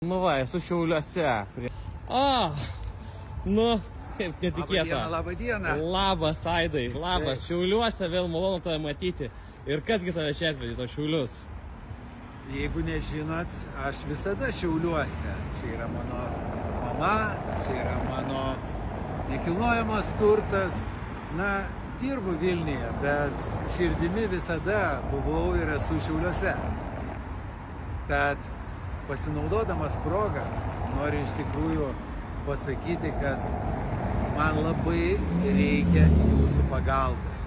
Nu va, esu Šiauliuose. Nu, kaip netikėta. Labą dieną. Labas, Aidai, labas. Šiauliuose vėl malonu tave matyti. Ir kasgi tave čia atvedė, to Šiaulius? Jeigu nežinot, aš visada Šiauliuose. Čia yra mano mama, čia yra mano nekilnojamas turtas. Na, dirbu Vilniuje, bet širdimi visada buvau ir esu Šiauliuose. Tad pasinaudodamas progą, noriu iš tikrųjų pasakyti, kad man labai reikia jūsų pagalbos.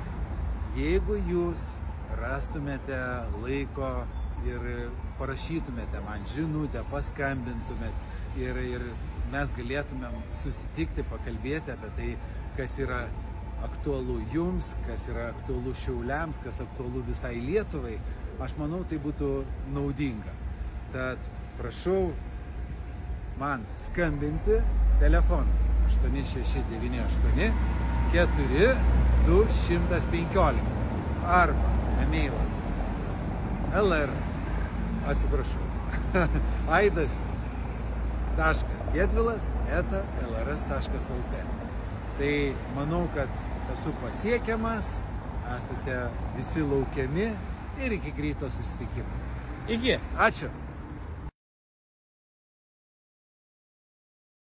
Jeigu jūs rastumėte laiko ir parašytumėte man žinutę, paskambintumėte ir mes galėtumėm susitikti, pakalbėti apie tai, kas yra aktualu jums, kas yra aktualu Šiauliams, kas aktualu visai Lietuvai, aš manau, tai būtų naudinga. Tad prašau man skambinti, telefonas 8698 4215 arba emailas aidas.gedvilas@lrs.lt. Tai manau, kad esu pasiekiamas, esate visi laukiami ir iki greito susitikimo. Iki. Ačiū.